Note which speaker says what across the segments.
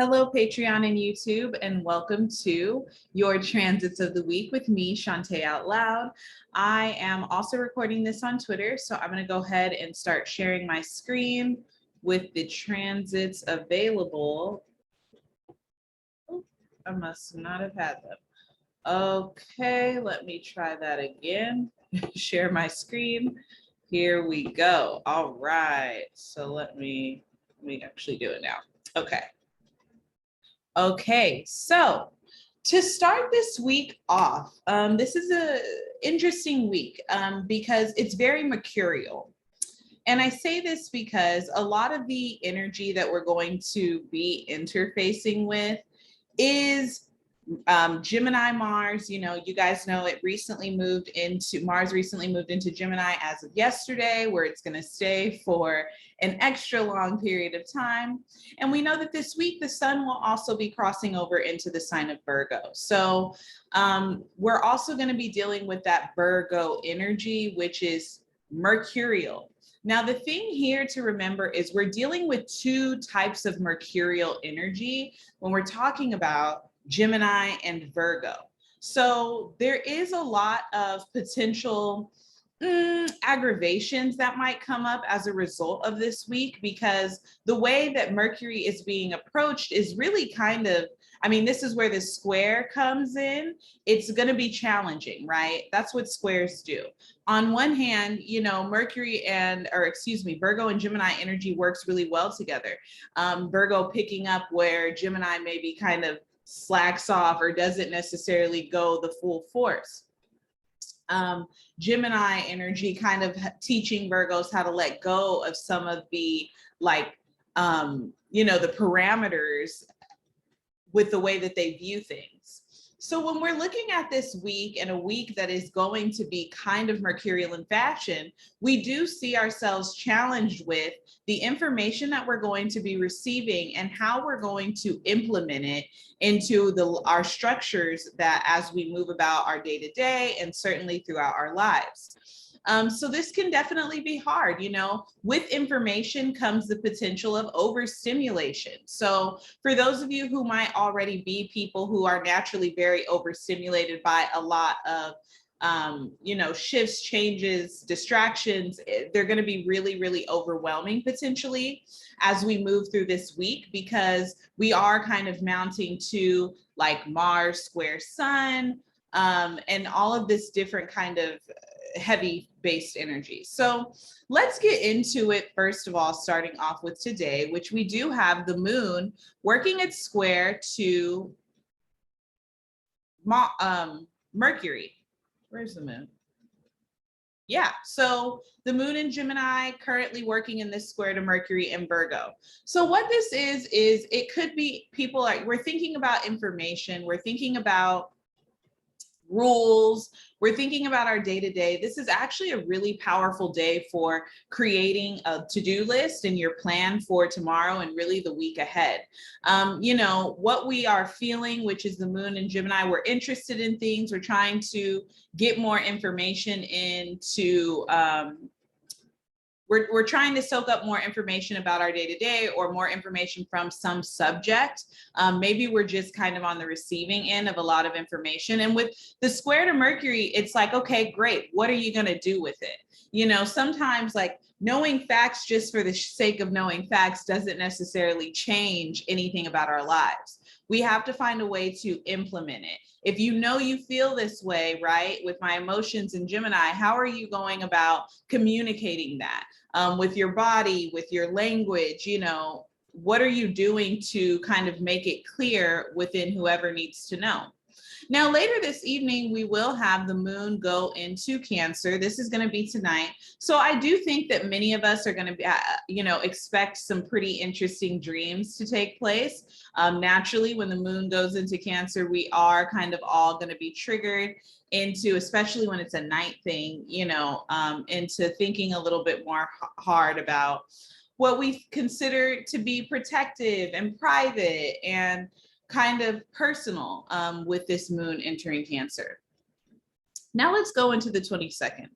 Speaker 1: Hello, Patreon and YouTube, and welcome to your transits of the week with me, Shantae Out Loud. I am also recording this on Twitter, so I'm going to go ahead and start sharing my screen with the transits available. Oh, I must not have had them. Okay, let me try that again. Share my screen. Here we go. All right, so let me actually do it now. Okay. Okay, so to start this week off, this is an interesting week because it's very mercurial. And I say this because a lot of the energy that we're going to be interfacing with is Gemini Mars. You know, you guys know Mars recently moved into Gemini as of yesterday, where it's going to stay for an extra long period of time. And we know that this week the sun will also be crossing over into the sign of Virgo. So we're also going to be dealing with that Virgo energy, which is mercurial. Now, the thing here to remember is we're dealing with two types of mercurial energy when we're talking about Gemini and Virgo. So there is a lot of potential aggravations that might come up as a result of this week, because the way that Mercury is being approached is really kind of, I mean, this is where the square comes in. It's going to be challenging, right? That's what squares do. On one hand, you know, Virgo and Gemini energy works really well together. Virgo picking up where Gemini maybe kind of slacks off or doesn't necessarily go the full force. Gemini energy kind of teaching Virgos how to let go of some of the the parameters with the way that they view things. So when we're looking at this week, and a week that is going to be kind of mercurial in fashion, we do see ourselves challenged with the information that we're going to be receiving and how we're going to implement it into our structures that as we move about our day-to-day and certainly throughout our lives. So this can definitely be hard. You know, with information comes the potential of overstimulation. So for those of you who might already be people who are naturally very overstimulated by a lot of shifts, changes, distractions, they're going to be really, really overwhelming potentially as we move through this week, because we are kind of mounting to like Mars square Sun, and all of this different kind of heavy based energy. So let's get into it. First of all, starting off with today, which we do have the moon working its square to Mercury. Where's the moon? Yeah, so the moon in Gemini currently working in this square to Mercury and Virgo. So what this is it could be people like, we're thinking about information, we're thinking about rules, we're thinking about our day-to-day. This is actually a really powerful day for creating a to-do list and your plan for tomorrow and really the week ahead. What we are feeling, which is the moon in Gemini, we're interested in things, we're trying to get more information into we're trying to soak up more information about our day-to-day or more information from some subject. Maybe we're just kind of on the receiving end of a lot of information. And with the square to Mercury, it's like, okay, great. What are you going to do with it? You know, sometimes like knowing facts just for the sake of knowing facts doesn't necessarily change anything about our lives. We have to find a way to implement it. If you know you feel this way, right, with my emotions in Gemini, how are you going about communicating that with your body, with your language? You know, what are you doing to kind of make it clear within whoever needs to know? Now, later this evening, we will have the moon go into Cancer. This is going to be tonight. So I do think that many of us are going to be, expect some pretty interesting dreams to take place. Naturally, when the moon goes into Cancer, we are kind of all going to be triggered into, especially when it's a night thing, into thinking a little bit more hard about what we consider to be protective and private and kind of personal with this moon entering Cancer. Now let's go into the 22nd.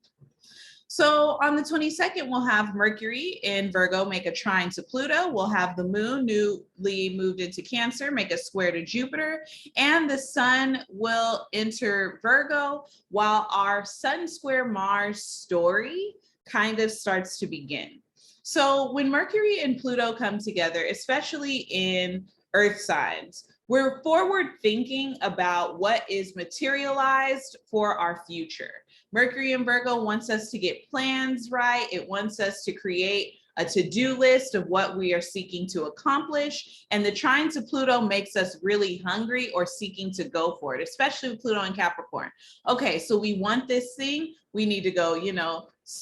Speaker 1: So on the 22nd, we'll have Mercury in Virgo make a trine to Pluto. We'll have the moon newly moved into Cancer, make a square to Jupiter, and the sun will enter Virgo while our sun square Mars story kind of starts to begin. So when Mercury and Pluto come together, especially in earth signs, we're forward thinking about what is materialized for our future. Mercury in Virgo wants us to get plans right. It wants us to create a to-do list of what we are seeking to accomplish. And the trine to Pluto makes us really hungry or seeking to go for it, especially with Pluto and Capricorn. Okay, so we want this thing. We need to go,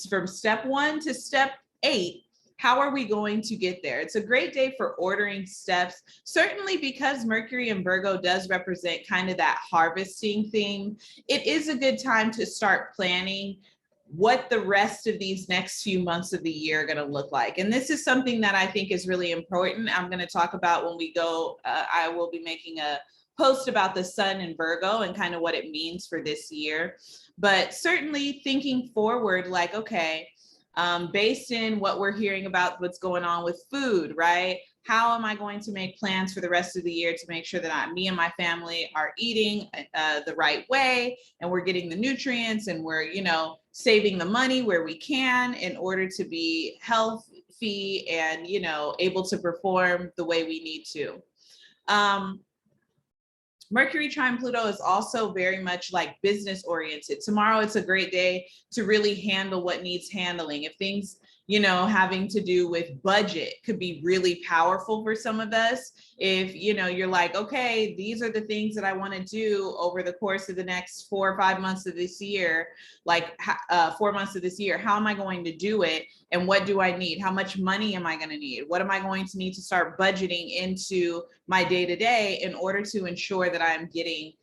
Speaker 1: from step 1 to step 8. How are we going to get there? It's a great day for ordering steps, certainly because Mercury in Virgo does represent kind of that harvesting thing. It is a good time to start planning what the rest of these next few months of the year are going to look like. And this is something that I think is really important. I'm going to talk about when we go, I will be making a post about the sun in Virgo and kind of what it means for this year. But certainly thinking forward, like, okay, based in what we're hearing about what's going on with food, right? How am I going to make plans for the rest of the year to make sure that me and my family are eating the right way and we're getting the nutrients and we're, saving the money where we can in order to be healthy and, able to perform the way we need to. Mercury trine Pluto is also very much like business oriented. Tomorrow, it's a great day to really handle what needs handling. If things, having to do with budget could be really powerful for some of us. If, you're like, okay, these are the things that I want to do over the course of the next 4 or 5 months of this year, like 4 months of this year, how am I going to do it? And what do I need? How much money am I going to need? What am I going to need to start budgeting into my day-to-day in order to ensure that I'm getting,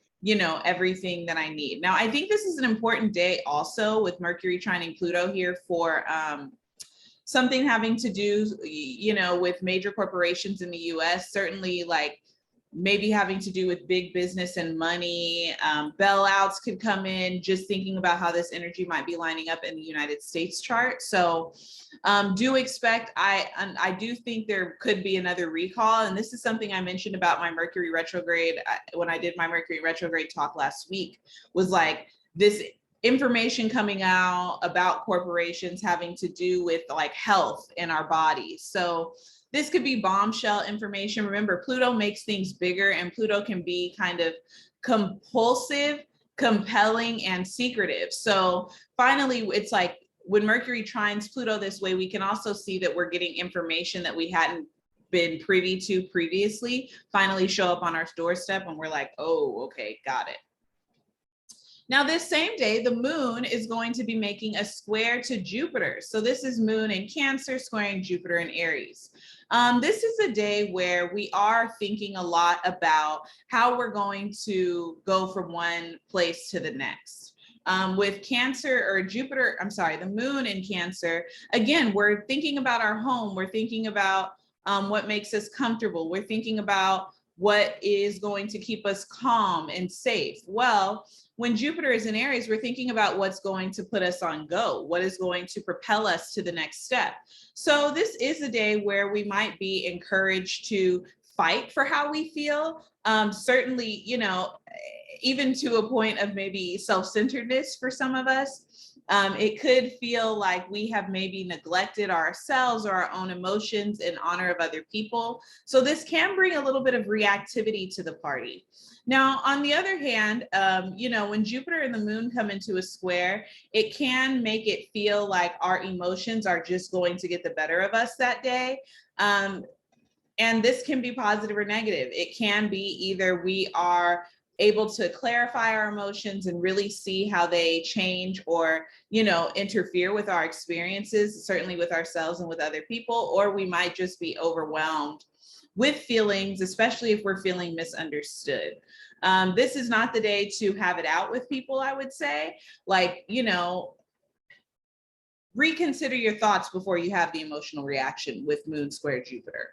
Speaker 1: everything that I need? Now, I think this is an important day also with Mercury trining Pluto here for something having to do, with major corporations in the US, certainly like maybe having to do with big business and money. Bailouts could come in, just thinking about how this energy might be lining up in the United States chart. So do expect, I do think there could be another recall. And this is something I mentioned about my Mercury retrograde when I did my Mercury retrograde talk last week, was like this information coming out about corporations having to do with like health in our bodies. So this could be bombshell information. Remember, Pluto makes things bigger, and Pluto can be kind of compulsive, compelling, and secretive. So finally, it's like when Mercury trines Pluto this way, we can also see that we're getting information that we hadn't been privy to previously finally show up on our doorstep, and we're like, oh, okay, got it. Now, this same day, the moon is going to be making a square to Jupiter. So this is moon in Cancer squaring Jupiter in Aries. This is a day where we are thinking a lot about how we're going to go from one place to the next. With Cancer or Jupiter, the moon in Cancer, again, we're thinking about our home. We're thinking about what makes us comfortable. We're thinking about what is going to keep us calm and safe. Well, when Jupiter is in Aries, we're thinking about what's going to put us on go, what is going to propel us to the next step. So this is a day where we might be encouraged to fight for how we feel. Certainly, even to a point of maybe self-centeredness for some of us. It could feel like we have maybe neglected ourselves or our own emotions in honor of other people. So this can bring a little bit of reactivity to the party. Now, on the other hand, when Jupiter and the moon come into a square, it can make it feel like our emotions are just going to get the better of us that day. And this can be positive or negative. It can be either we are able to clarify our emotions and really see how they change or, interfere with our experiences, certainly with ourselves and with other people, or we might just be overwhelmed with feelings, especially if we're feeling misunderstood. This is not the day to have it out with people, I would say. Like, reconsider your thoughts before you have the emotional reaction with moon square Jupiter.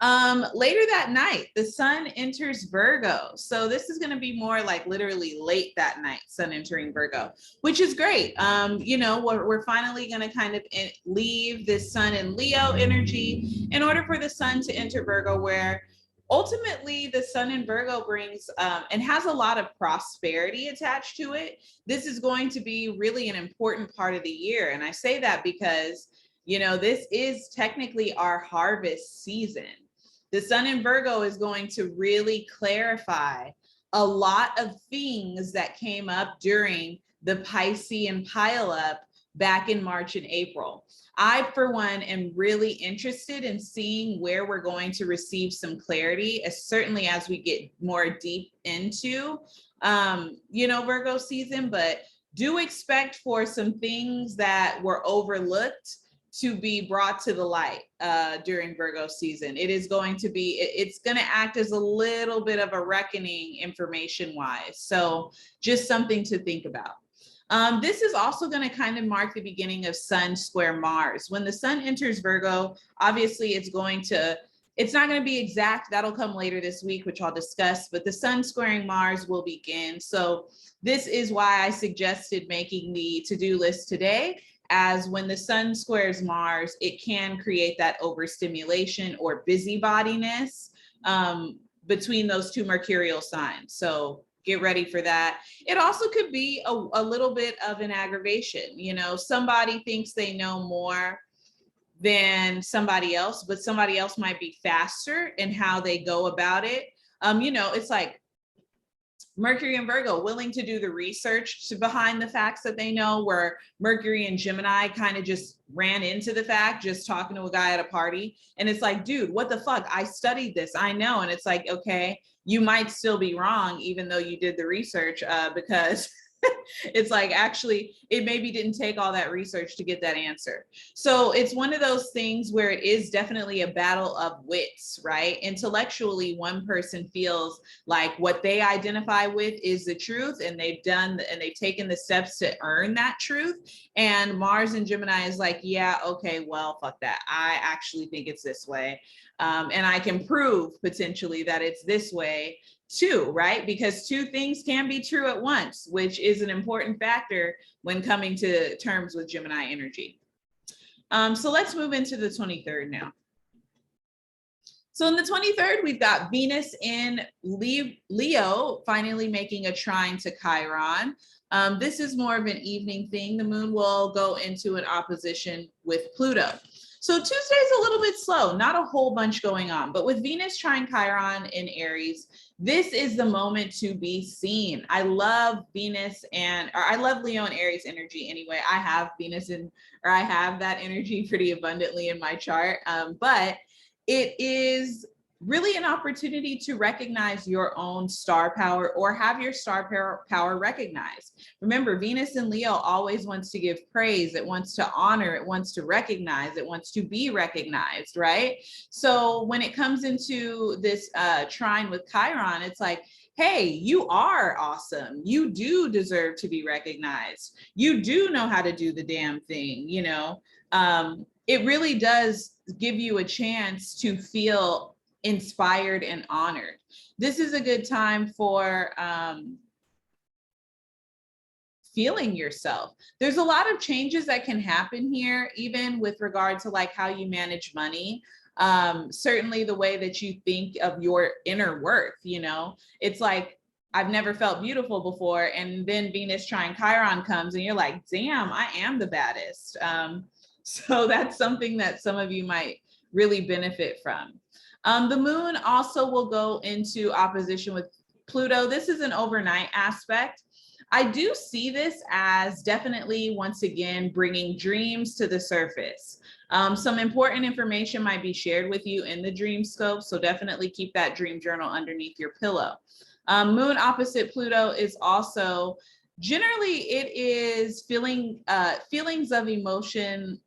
Speaker 1: Later that night, the sun enters Virgo. So this is going to be more like literally late that night, sun entering Virgo, which is great. You know, we're finally going to kind of leave this sun in Leo energy in order for the sun to enter Virgo, where ultimately the sun in Virgo brings and has a lot of prosperity attached to it. This is going to be really an important part of the year. And I say that because, you know, this is technically our harvest season. The sun in Virgo is going to really clarify a lot of things that came up during the Piscean pileup back in March and April. I, for one, am really interested in seeing where we're going to receive some clarity, certainly as we get more deep into, you know, Virgo season, but do expect for some things that were overlooked to be brought to the light during Virgo season. It is going to be, it's going to act as a little bit of a reckoning information wise. So just something to think about. This is also going to kind of mark the beginning of Sun square Mars. When the sun enters Virgo, obviously it's not going to be exact. That'll come later this week, which I'll discuss, but the sun squaring Mars will begin. So this is why I suggested making the to-do list today, as when the sun squares Mars, it can create that overstimulation or busybodiness between those two mercurial signs. So get ready for that. It also could be a little bit of an aggravation. You know, somebody thinks they know more than somebody else, but somebody else might be faster in how they go about it. You know, it's like Mercury and Virgo willing to do the research behind the facts that they know, where Mercury and Gemini kind of just ran into the fact, just talking to a guy at a party. And it's like, dude, what the fuck? I studied this, I know. And it's like, okay, you might still be wrong, even though you did the research, because it's like, actually, it maybe didn't take all that research to get that answer. So it's one of those things where it is definitely a battle of wits, right? Intellectually, one person feels like what they identify with is the truth, and they've taken the steps to earn that truth. And Mars and Gemini is like, yeah, okay, well, fuck that. I actually think it's this way. And I can prove potentially that it's this way too, right? Because two things can be true at once, which is an important factor when coming to terms with Gemini energy. So let's move into the 23rd now. So on the 23rd, we've got Venus in Leo finally making a trine to Chiron. This is more of an evening thing. The moon will go into an opposition with Pluto. So Tuesday's a little bit slow, not a whole bunch going on, but with Venus trine Chiron in Aries, this is the moment to be seen. I love I love Leo and Aries energy anyway. I have I have that energy pretty abundantly in my chart, but it is really an opportunity to recognize your own star power or have your star power recognized. Remember, Venus in Leo always wants to give praise. It wants to honor. It wants to recognize. It wants to be recognized, right? So when it comes into this trine with Chiron, it's like, hey, you are awesome. You do deserve to be recognized. You do know how to do the damn thing, you know? It really does give you a chance to feel inspired and honored. This is a good time for feeling yourself. There's a lot of changes that can happen here, even with regard to like how you manage money. Certainly the way that you think of your inner worth, you know, it's like, I've never felt beautiful before. And then Venus trine Chiron comes and you're like, damn, I am the baddest. So that's something that some of you might really benefit from. The moon also will go into opposition with Pluto. This is an overnight aspect. I do see this as definitely, once again, bringing dreams to the surface. Some important information might be shared with you in the dream scope, so definitely keep that dream journal underneath your pillow. Moon opposite Pluto is also, generally it is feelings of emotions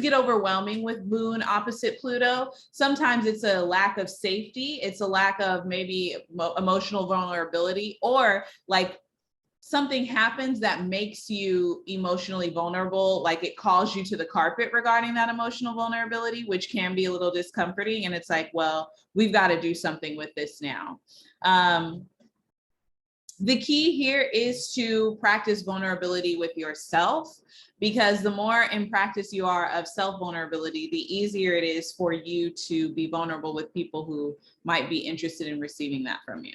Speaker 1: get overwhelming with moon opposite Pluto. Sometimes it's a lack of safety. It's a lack of maybe emotional vulnerability, or like something happens that makes you emotionally vulnerable, like it calls you to the carpet regarding that emotional vulnerability, which can be a little discomforting. And it's like, well, we've got to do something with this now. The key here is to practice vulnerability with yourself, because the more in practice you are of self-vulnerability, the easier it is for you to be vulnerable with people who might be interested in receiving that from you.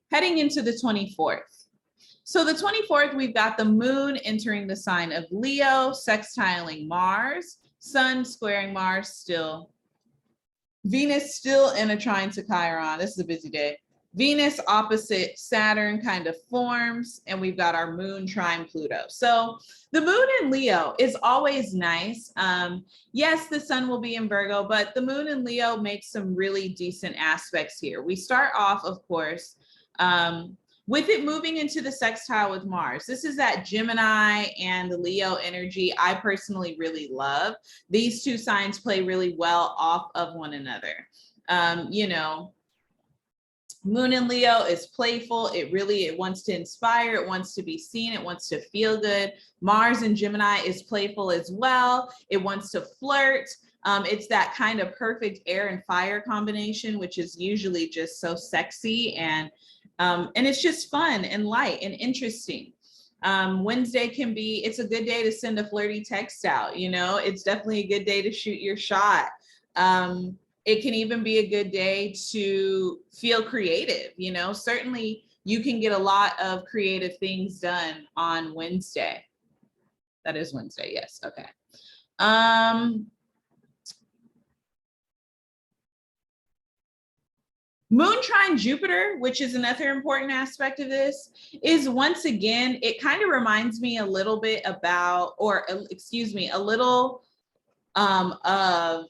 Speaker 1: Heading into the 24th. So the 24th, we've got the moon entering the sign of Leo, sextiling Mars, sun squaring Mars still, Venus still in a trine to Chiron. This is a busy day. Venus opposite Saturn kind of forms, and we've got our moon trine Pluto. So the moon in Leo is always nice. Yes, the sun will be in Virgo, but the moon in Leo makes some really decent aspects here. We start off, of course, with it moving into the sextile with Mars. This is that Gemini and the Leo energy I personally really love. These two signs play really well off of one another. You know, Moon in Leo is playful. It wants to inspire. It wants to be seen. It wants to feel good. Mars in Gemini is playful as well. It wants to flirt. It's that kind of perfect air and fire combination, which is usually just so sexy, and it's just fun and light and interesting. Wednesday it's a good day to send a flirty text out. You know, it's definitely a good day to shoot your shot. It can even be a good day to feel creative. You know, certainly you can get a lot of creative things done on Wednesday. That is Wednesday, yes, okay. Moon trine Jupiter, which is another important aspect of this, is once again, it kind of reminds me a little bit about, or excuse me, a little of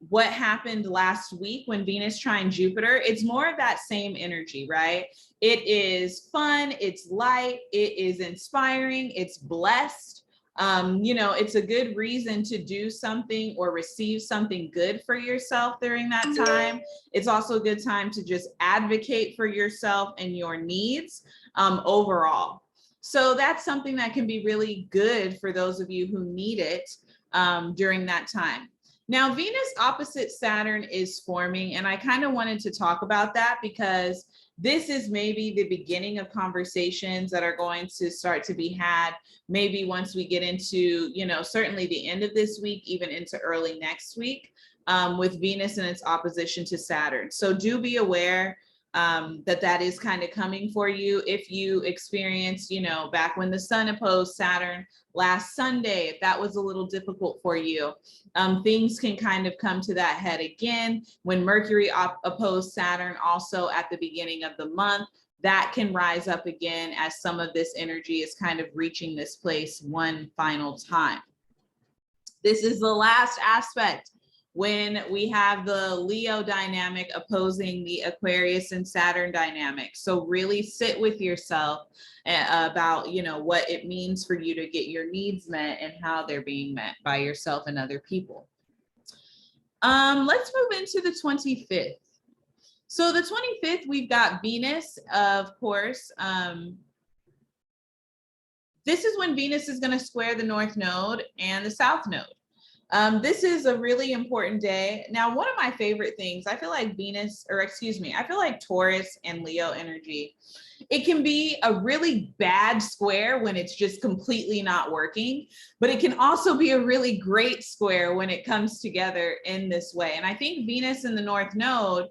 Speaker 1: what happened last week when Venus trine Jupiter. It's more of that same energy, right? It is fun, it's light, it is inspiring, it's blessed. You know, it's a good reason to do something or receive something good for yourself during that time. It's also a good time to just advocate for yourself and your needs overall. So that's something that can be really good for those of you who need it during that time. Now, Venus opposite Saturn is forming, and I kind of wanted to talk about that because this is maybe the beginning of conversations that are going to start to be had maybe once we get into, you know, certainly the end of this week, even into early next week, with Venus and its opposition to Saturn. So do be aware that is kind of coming for you. If you experience, you know, back when the sun opposed Saturn last Sunday, if that was a little difficult for you, things can kind of come to that head again. When Mercury opposed Saturn also at the beginning of the month, that can rise up again as some of this energy is kind of reaching this place one final time. This is the last aspect when we have the Leo dynamic opposing the Aquarius and Saturn dynamic. So really sit with yourself about, you know, what it means for you to get your needs met and how they're being met by yourself and other people. Let's move into the 25th. So the 25th, we've got Venus, of course. This is when Venus is going to square the North Node and the South Node. This is a really important day. Now, one of my favorite things, I feel like I feel like Taurus and Leo energy, it can be a really bad square when it's just completely not working, but it can also be a really great square when it comes together in this way. And I think Venus in the North Node,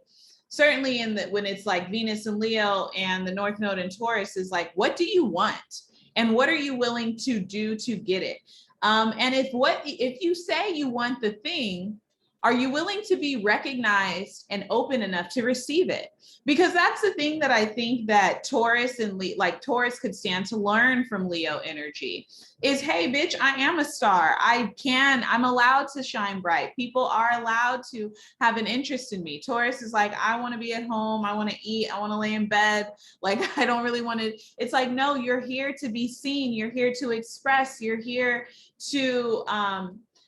Speaker 1: certainly when it's like Venus and Leo and the North Node and Taurus is like, what do you want? And what are you willing to do to get it? And if you say you want the thing, are you willing to be recognized and open enough to receive it? Because that's the thing that I think that Taurus and Taurus could stand to learn from Leo energy is, hey, bitch, I am a star. I'm allowed to shine bright. People are allowed to have an interest in me. Taurus is like, I want to be at home. I want to eat. I want to lay in bed. Like, I don't really want to. It's like, no, you're here to be seen. You're here to express. You're here to,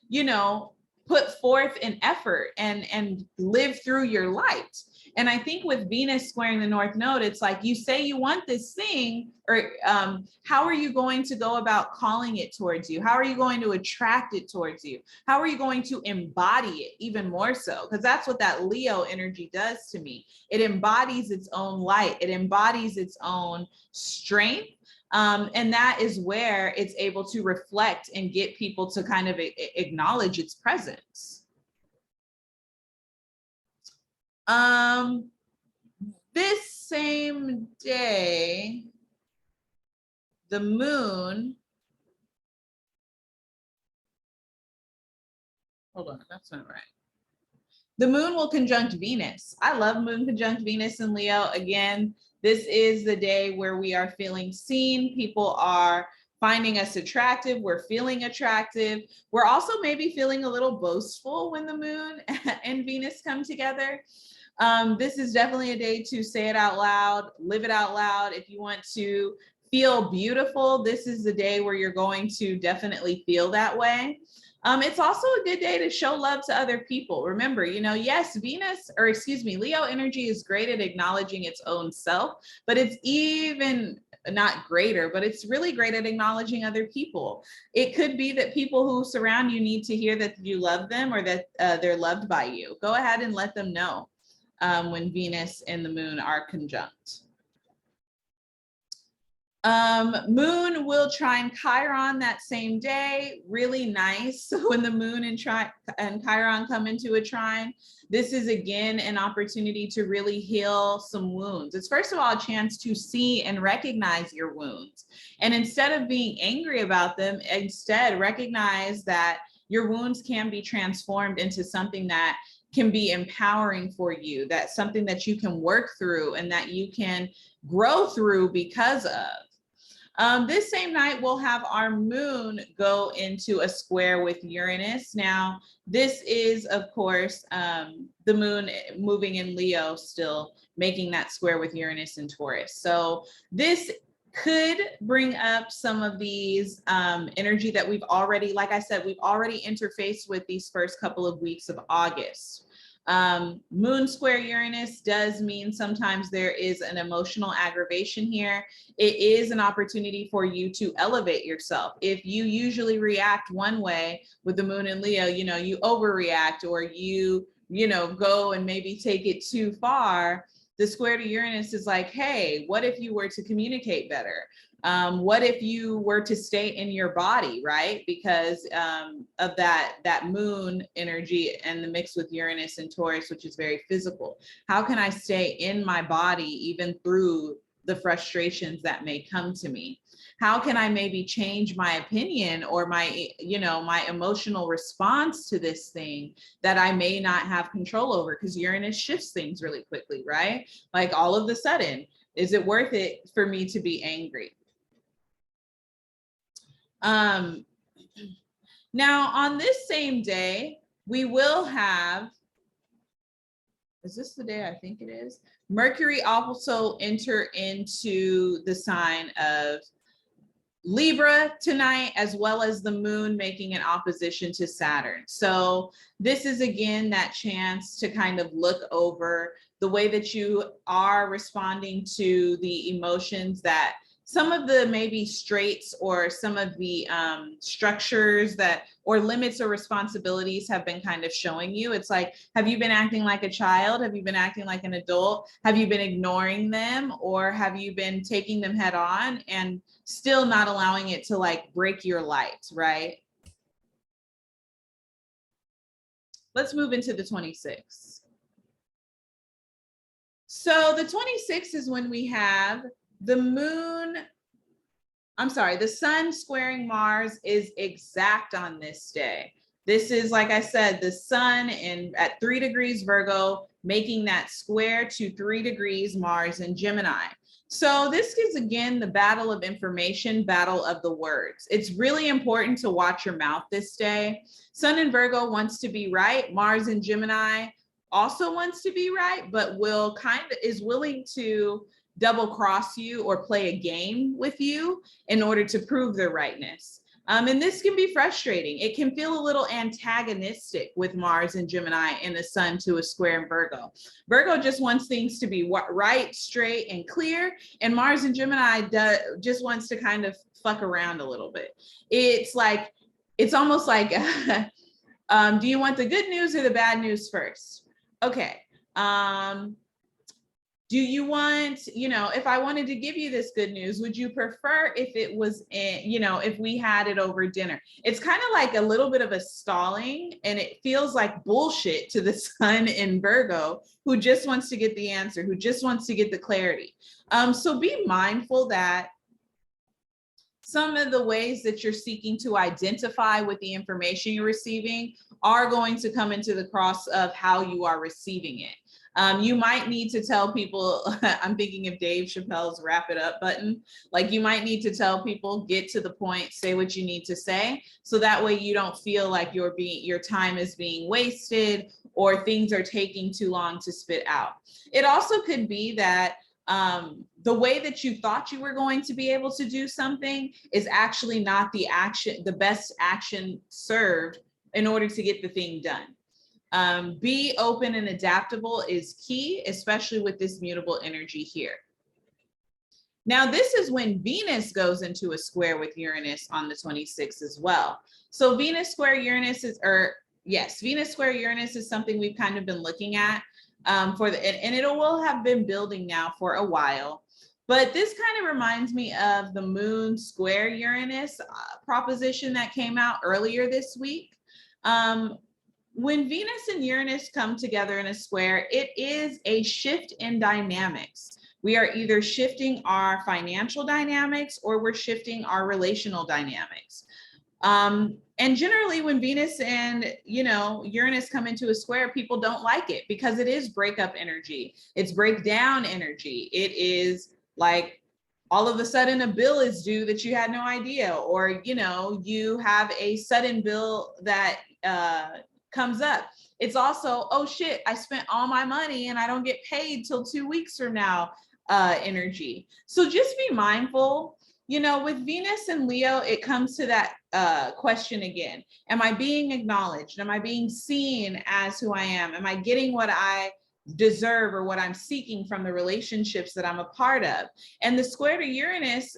Speaker 1: you know, put forth an effort and live through your light. And I think with Venus squaring the North Node, it's like you say you want this thing, or how are you going to go about calling it towards you? How are you going to attract it towards you? How are you going to embody it even more so? Because that's what that Leo energy does to me. It embodies its own light. It embodies its own strength. And that is where it's able to reflect and get people to kind of acknowledge its presence. This same day, the moon, hold on, that's not right. The moon will conjunct Venus. I love moon conjunct Venus in Leo. Again, this is the day where we are feeling seen. People are finding us attractive. We're feeling attractive. We're also maybe feeling a little boastful when the moon and Venus come together. This is definitely a day to say it out loud, live it out loud. If you want to feel beautiful, this is the day where you're going to definitely feel that way. It's also a good day to show love to other people. Remember, yes, Leo energy is great at acknowledging its own self, but it's even not greater, but it's really great at acknowledging other people. It could be that people who surround you need to hear that you love them or that they're loved by you. Go ahead and let them know when Venus and the moon are conjunct. Moon will trine Chiron that same day. Really nice when the moon and Chiron come into a trine. This is again an opportunity to really heal some wounds. It's first of all a chance to see and recognize your wounds. And instead of being angry about them, instead recognize that your wounds can be transformed into something that can be empowering for you. That's something that you can work through and that you can grow through because of. This same night, we'll have our moon go into a square with Uranus. Now, this is, of course, the moon moving in Leo still, making that square with Uranus and Taurus. So this could bring up some of these energy that we've already, like I said, we've already interfaced with these first couple of weeks of August. Moon square Uranus does mean sometimes there is an emotional aggravation here. It is an opportunity for you to elevate yourself. If you usually react one way with the moon in Leo, you overreact or you go and maybe take it too far. The square to Uranus is like, hey, what if you were to communicate better? What if you were to stay in your body, right? Because of that moon energy and the mix with Uranus and Taurus, which is very physical. How can I stay in my body even through the frustrations that may come to me? How can I maybe change my opinion or my emotional response to this thing that I may not have control over? Because Uranus shifts things really quickly, right? Like all of a sudden, is it worth it for me to be angry? Now on this same day, we will have, is this the day I think it is? Mercury also enter into the sign of Libra tonight, as well as the moon making an opposition to Saturn. So this is again that chance to kind of look over the way that you are responding to the emotions that some of the maybe straits or some of the structures that or limits or responsibilities have been kind of showing you. It's like, have you been acting like a child? Have you been acting like an adult? Have you been ignoring them? Or have you been taking them head on and still not allowing it to like break your light, right? Let's move into the 26th. So the 26th is when we have the sun squaring Mars is exact on this day. This is, like I said, the sun at 3 degrees Virgo, making that square to 3 degrees Mars in Gemini. So this is, again, the battle of information, battle of the words. It's really important to watch your mouth this day. Sun in Virgo wants to be right. Mars in Gemini also wants to be right, but is willing to double cross you or play a game with you in order to prove their rightness. And this can be frustrating. It can feel a little antagonistic with Mars and Gemini and the Sun to a square in Virgo. Virgo just wants things to be right, straight, and clear. And Mars and Gemini just wants to kind of fuck around a little bit. It's like, it's almost like, do you want the good news or the bad news first? Okay. Do you want, if I wanted to give you this good news, would you prefer if it was if we had it over dinner? It's kind of like a little bit of a stalling, and it feels like bullshit to the Sun in Virgo, who just wants to get the answer, who just wants to get the clarity. So be mindful that some of the ways that you're seeking to identify with the information you're receiving are going to come into the cross of how you are receiving it. You might need to tell people, I'm thinking of Dave Chappelle's wrap it up button. Like, you might need to tell people, get to the point, say what you need to say. So that way you don't feel like your time is being wasted or things are taking too long to spit out. It also could be that the way that you thought you were going to be able to do something is actually not the best action served in order to get the thing done. Be open and adaptable is key, especially with this mutable energy here. Now, this is when Venus goes into a square with Uranus on the 26th as well. So Venus square Uranus Venus square Uranus is something we've kind of been looking at and it will have been building now for a while. But this kind of reminds me of the Moon square Uranus proposition that came out earlier this week. When Venus and Uranus come together in a square, it is a shift in dynamics. We are either shifting our financial dynamics or we're shifting our relational dynamics. And generally when Venus and, Uranus come into a square, people don't like it because it is breakup energy. It's breakdown energy. It is like all of a sudden a bill is due that you had no idea, or, you have a sudden bill that comes up. It's also, oh shit, I spent all my money and I don't get paid till 2 weeks from now energy. So just be mindful. With Venus and Leo, it comes to that question again. Am I being acknowledged? Am I being seen as who I am? Am I getting what I deserve or what I'm seeking from the relationships that I'm a part of? And the square to Uranus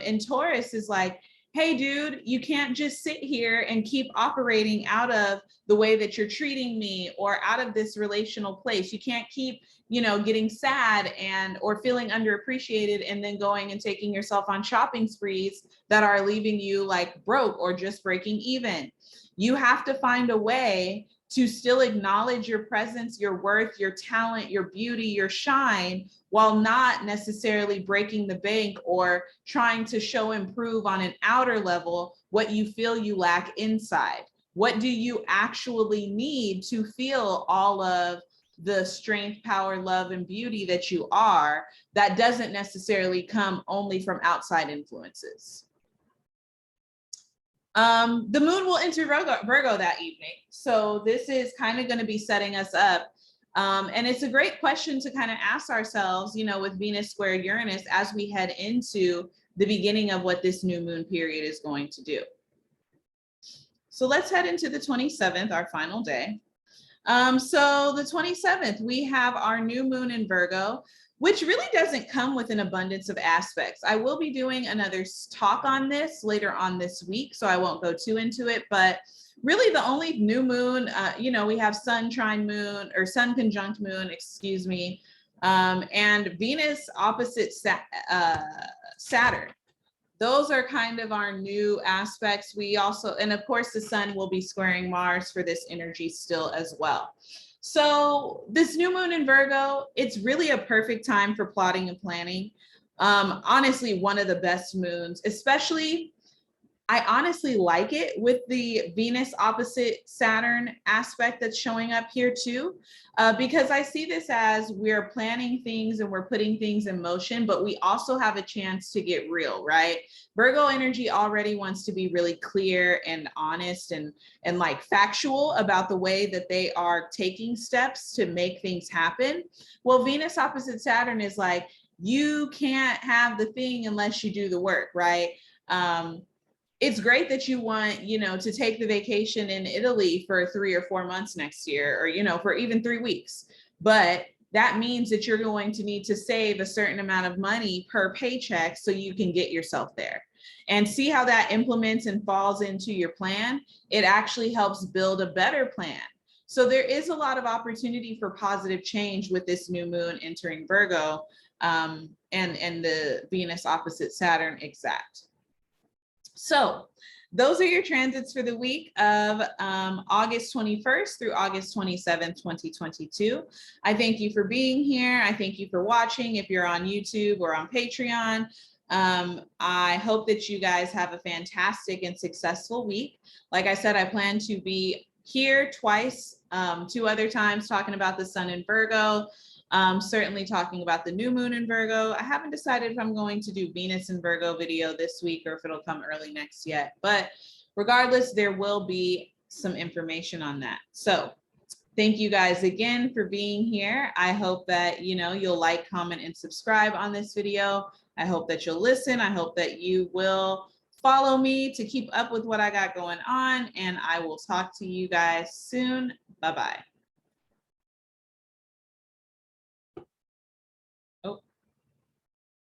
Speaker 1: in Taurus is like, hey, dude, you can't just sit here and keep operating out of the way that you're treating me or out of this relational place. You can't keep, getting sad or feeling underappreciated and then going and taking yourself on shopping sprees that are leaving you like broke or just breaking even. You have to find a way to still acknowledge your presence, your worth, your talent, your beauty, your shine, while not necessarily breaking the bank or trying to show improve on an outer level what you feel you lack inside. What do you actually need to feel all of the strength, power, love, and beauty that you are, that doesn't necessarily come only from outside influences? The moon will enter Virgo that evening. So this is kind of going to be setting us up. And it's a great question to kind of ask ourselves, with Venus square Uranus as we head into the beginning of what this new moon period is going to do. So let's head into the 27th, our final day. So the 27th, we have our new moon in Virgo, which really doesn't come with an abundance of aspects. I will be doing another talk on this later on this week, so I won't go too into it, but really the only new moon, we have sun trine moon, or sun conjunct moon, excuse me, and Venus opposite Saturn. Those are kind of our new aspects. We also, and of course the sun will be squaring Mars for this energy still as well. So this new moon in Virgo, it's really a perfect time for plotting and planning. Honestly, one of the best moons, especially, I honestly like it with the Venus opposite Saturn aspect that's showing up here too, because I see this as we're planning things and we're putting things in motion, but we also have a chance to get real, right? Virgo energy already wants to be really clear and honest and like factual about the way that they are taking steps to make things happen. Well, Venus opposite Saturn is like, you can't have the thing unless you do the work, right? it's great that you want, you know, to take the vacation in Italy for 3 or 4 months next year, or, you know, for even 3 weeks. But that means that you're going to need to save a certain amount of money per paycheck so you can get yourself there. And see how that implements and falls into your plan. It actually helps build a better plan. So there is a lot of opportunity for positive change with this new moon entering Virgo, and the Venus opposite Saturn exact. So those are your transits for the week of August 21st through August 27th, 2022. I thank you for being here. I thank you for watching if you're on YouTube or on Patreon. I hope that you guys have a fantastic and successful week. Like I said, I plan to be here twice, 2 other times talking about the sun in Virgo. Certainly talking about the new moon in Virgo. I haven't decided if I'm going to do Venus in Virgo video this week or if it'll come early next yet. But regardless, there will be some information on that. So thank you guys again for being here. I hope that, you know, you'll like, comment, and subscribe on this video. I hope that you'll listen. I hope that you will follow me to keep up with what I got going on. And I will talk to you guys soon. Bye-bye.